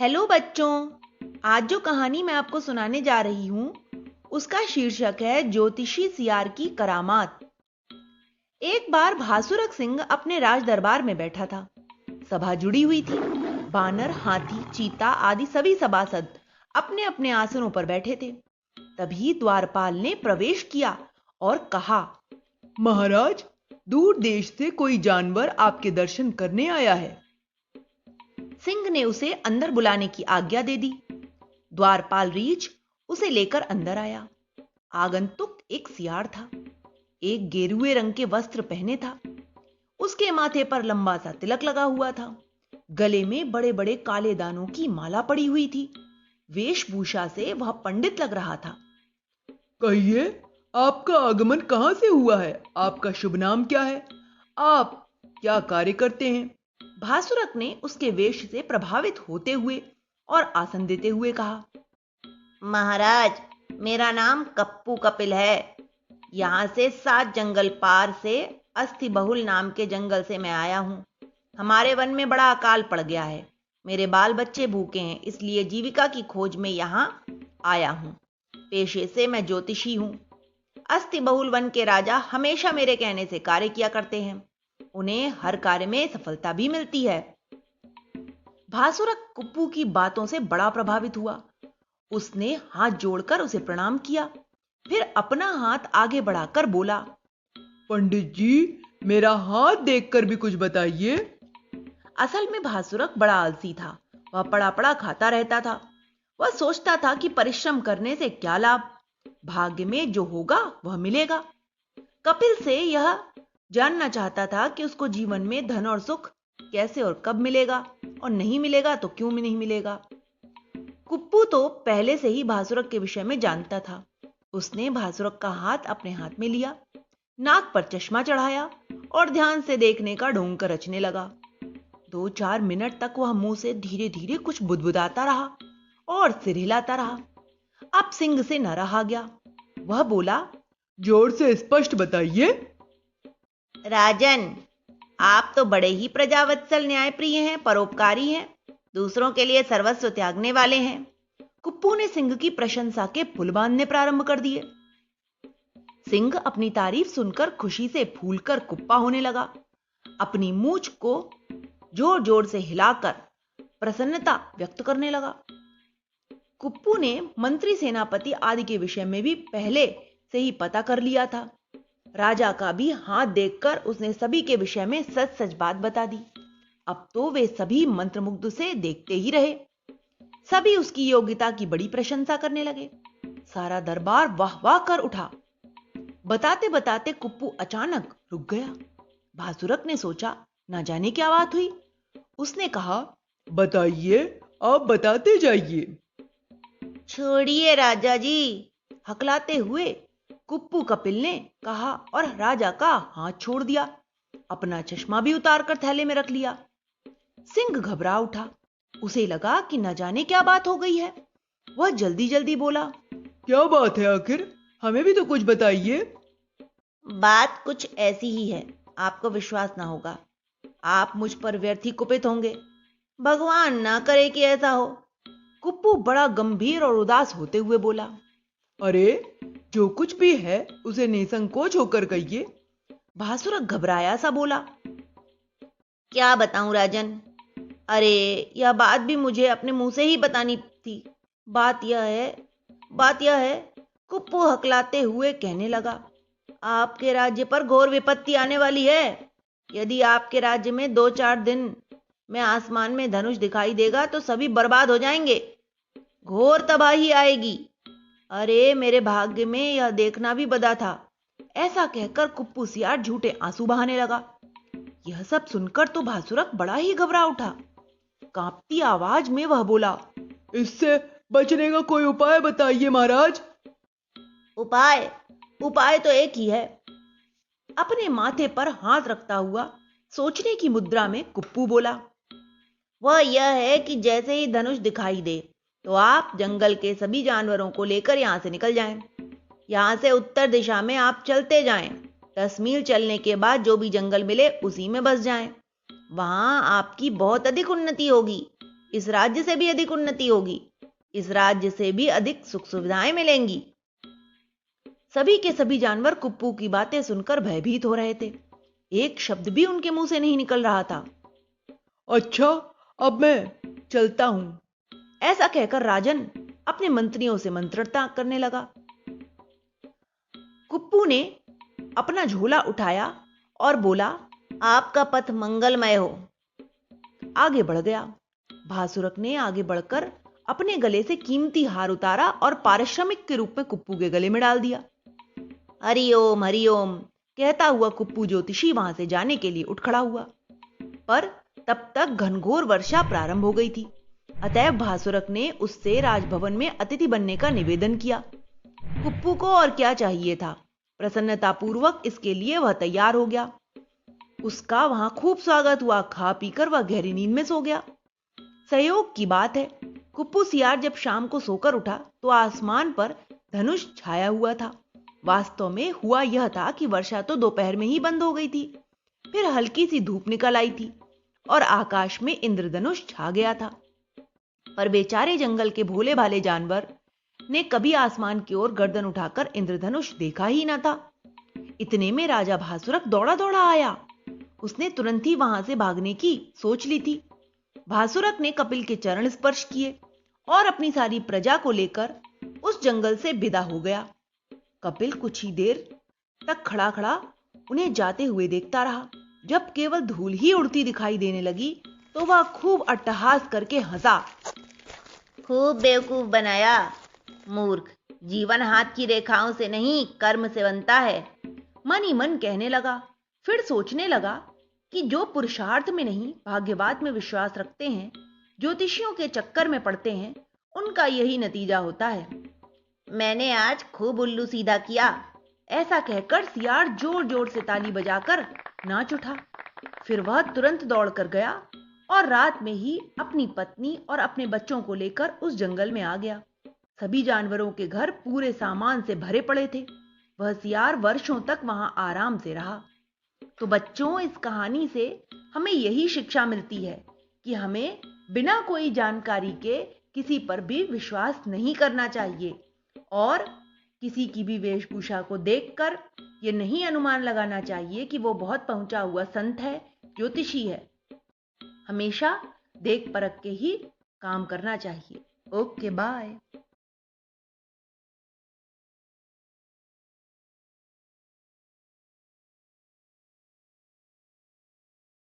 Hello बच्चों। आज जो कहानी मैं आपको सुनाने जा रही हूं उसका शीर्षक है ज्योतिषी सियार की करामात। एक बार भासुरक सिंह अपने राज दरबार में बैठा था। सभा जुड़ी हुई थी। बानर, हाथी, चीता आदि सभी सभासद अपने अपने आसनों पर बैठे थे। तभी द्वारपाल ने प्रवेश किया और कहा, महाराज, दूर देश से कोई जानवर आपके दर्शन करने आया है। सिंह ने उसे अंदर बुलाने की आज्ञा दे दी। द्वारपाल रीछ उसे लेकर अंदर आया। आगंतुक एक सियार था। एक गेरुए रंग के वस्त्र पहने था। उसके माथे पर लंबा सा तिलक लगा हुआ था। गले में बड़े बड़े काले दानों की माला पड़ी हुई थी। वेशभूषा से वह पंडित लग रहा था। कहिए, आपका आगमन कहां से हुआ है? आपका शुभ नाम क्या है? आप क्या कार्य करते हैं? भासुरक ने उसके वेश से प्रभावित होते हुए और आसन देते हुए कहा, महाराज, मेरा नाम कप्पू कपिल है। यहां से 7 जंगल पार से अस्थि बहुल नाम के जंगल से मैं आया हूं। हमारे वन में बड़ा अकाल पड़ गया है। मेरे बाल बच्चे भूखे हैं, इसलिए जीविका की खोज में यहां आया हूं। पेशे से मैं ज्योतिषी हूं। अस्थि बहुल वन के राजा हमेशा मेरे कहने से कार्य किया करते हैं। उन्हें हर कार्य में सफलता भी मिलती है। भासुरक कुप्पू की बातों से बड़ा प्रभावित हुआ। उसने हाथ जोड़कर उसे प्रणाम किया, फिर अपना हाथ आगे बढ़ाकर बोला, पंडित जी, मेरा हाथ देखकर भी कुछ बताइए। असल में भासुरक बड़ा आलसी था। वह पड़ा पड़ा खाता रहता था। वह सोचता था कि परिश्रम करने से क्या लाभ, भाग्य में जो होगा वह मिलेगा। कपिल से यह जानना चाहता था कि उसको जीवन में धन और सुख कैसे और कब मिलेगा, और नहीं मिलेगा तो क्यों नहीं मिलेगा। कुप्पू तो पहले से ही भासुरक के विषय में जानता था। उसने भासुरक का हाथ अपने हाथ में लिया, नाक पर चश्मा चढ़ाया और ध्यान से देखने का ढोंग रचने लगा। 2-4 मिनट तक वह मुंह से धीरे धीरे कुछ बुदबुदाता रहा और सिर हिलाता रहा। अब सिंह से न रहा गया। वह बोला, जोर से स्पष्ट बताइए। राजन, आप तो बड़े ही प्रजावत्सल, न्यायप्रिय हैं, परोपकारी हैं, दूसरों के लिए सर्वस्व त्यागने वाले हैं। कुप्पू ने सिंह की प्रशंसा के पुल बांधने प्रारंभ कर दिए। सिंह अपनी तारीफ सुनकर खुशी से फूलकर कुप्पा होने लगा। अपनी मूंछ को जोर जोर से हिलाकर प्रसन्नता व्यक्त करने लगा। कुप्पू ने मंत्री, सेनापति आदि के विषय में भी पहले से ही पता कर लिया था। राजा का भी हाथ देखकर उसने सभी के विषय में सच सच बात बता दी। अब तो वे सभी मंत्रमुग्ध से देखते ही रहे। सभी उसकी योग्यता की बड़ी प्रशंसा करने लगे। सारा दरबार वाह वाह कर उठा। बताते बताते कुप्पू अचानक रुक गया। भासुरक ने सोचा, ना जाने क्या बात हुई। उसने कहा, बताइए, आप बताते जाइए। छोड़िए राजा जी, हकलाते हुए कुप्पू कपिल ने कहा और राजा का हाथ छोड़ दिया। अपना चश्मा भी उतारकर थैले में रख लिया। सिंह घबरा उठा। उसे लगा कि न जाने क्या बात हो गई है। वह जल्दी जल्दी बोला, क्या बात है आखिर? हमें भी तो कुछ बताइए। बात कुछ ऐसी ही है, आपको विश्वास ना होगा। आप मुझ पर व्यर्थ ही कुपित होंगे। भगवान ना करे कि ऐसा हो। कुप्पू बड़ा गंभीर और उदास होते हुए बोला, अरे, जो कुछ भी है उसे निसंकोच होकर कहिए। भासुरक घबराया सा बोला, क्या बताऊं राजन? अरे, यह बात भी मुझे अपने मुंह से ही बतानी थी। बात यह है, कुप्पू हकलाते हुए कहने लगा, आपके राज्य पर घोर विपत्ति आने वाली है। यदि आपके राज्य में 2-4 दिन में आसमान में धनुष दिखाई देगा तो सभी बर्बाद हो जाएंगे। घोर तबाही आएगी। अरे, मेरे भाग्य में यह देखना भी बदा था। ऐसा कहकर कुप्पू सियार झूठे आंसू बहाने लगा। यह सब सुनकर तो भासुरक बड़ा ही घबरा उठा। कांपती आवाज में वह बोला, इससे बचने का कोई उपाय बताइए महाराज। उपाय तो एक ही है। अपने माथे पर हाथ रखता हुआ सोचने की मुद्रा में कुप्पू बोला, वह यह है कि जैसे ही धनुष दिखाई दे तो आप जंगल के सभी जानवरों को लेकर यहां से निकल जाएं। यहां से उत्तर दिशा में आप चलते जाएं। 10 मील चलने के बाद जो भी जंगल मिले उसी में बस जाएं। वहां आपकी बहुत अधिक उन्नति होगी। इस राज्य से भी अधिक उन्नति होगी, इस राज्य से भी अधिक सुख सुविधाएं मिलेंगी। सभी के सभी जानवर कुप्पू की बातें सुनकर भयभीत हो रहे थे। एक शब्द भी उनके मुंह से नहीं निकल रहा था। अच्छा, अब मैं चलता हूं। ऐसा कहकर राजन अपने मंत्रियों से मंत्रणा करने लगा। कुप्पू ने अपना झोला उठाया और बोला, आपका पथ मंगलमय हो। आगे बढ़ गया। भासुरक ने आगे बढ़कर अपने गले से कीमती हार उतारा और पारिश्रमिक के रूप में कुप्पू के गले में डाल दिया। हरिओम हरिओम कहता हुआ कुप्पू ज्योतिषी वहां से जाने के लिए उठ खड़ा हुआ, पर तब तक घनघोर वर्षा प्रारंभ हो गई थी। अतएव भासुरक ने उससे राजभवन में अतिथि बनने का निवेदन किया। कुप्पू को और क्या चाहिए था, प्रसन्नतापूर्वक इसके लिए वह तैयार हो गया। उसका वहां खूब स्वागत हुआ। खा पीकर वह गहरी नींद में सो गया। संयोग की बात है, कुप्पू सियार जब शाम को सोकर उठा तो आसमान पर धनुष छाया हुआ था। वास्तव में हुआ यह था कि वर्षा तो दोपहर में ही बंद हो गई थी, फिर हल्की सी धूप निकल आई थी और आकाश में इंद्रधनुष छा गया था। पर बेचारे जंगल के भोले भाले जानवर ने कभी आसमान की ओर गर्दन उठाकर इंद्रधनुष देखा ही न था। इतने में राजा भासुरक दौड़ा दौड़ा आया। उसने तुरंत ही वहां से भागने की सोच ली थी। भासुरक ने कपिल के चरण स्पर्श किए और अपनी सारी प्रजा को लेकर उस जंगल से विदा हो गया। कपिल कुछ ही देर तक खड़ा खड़ा उन्हें जाते हुए देखता रहा। जब केवल धूल ही उड़ती दिखाई देने लगी तो वह खूब अट्टहास करके हंसा। खूब बेवकूफ बनाया, मूर्ख। जीवन हाथ की रेखाओं से नहीं, कर्म से बनता है। मन ही मन कहने लगा। फिर सोचने लगा कि जो पुरुषार्थ में नहीं भाग्यवाद में विश्वास रखते हैं, ज्योतिषियों के चक्कर में पड़ते हैं, उनका यही नतीजा होता है। मैंने आज खूब उल्लू सीधा किया। ऐसा कहकर सियार जोर जोर से ताली बजाकर नाच उठा। फिर वह तुरंत दौड़कर गया और रात में ही अपनी पत्नी और अपने बच्चों को लेकर उस जंगल में आ गया। सभी जानवरों के घर पूरे सामान से भरे पड़े थे। वह सियार वर्षों तक वहां आराम से रहा। तो बच्चों, इस कहानी से हमें यही शिक्षा मिलती है कि हमें बिना कोई जानकारी के किसी पर भी विश्वास नहीं करना चाहिए और किसी की भी वेशभूषा को देखकर यह नहीं अनुमान लगाना चाहिए कि वो बहुत पहुंचा हुआ संत है, ज्योतिषी है। हमेशा देख परख के ही काम करना चाहिए। Okay, bye.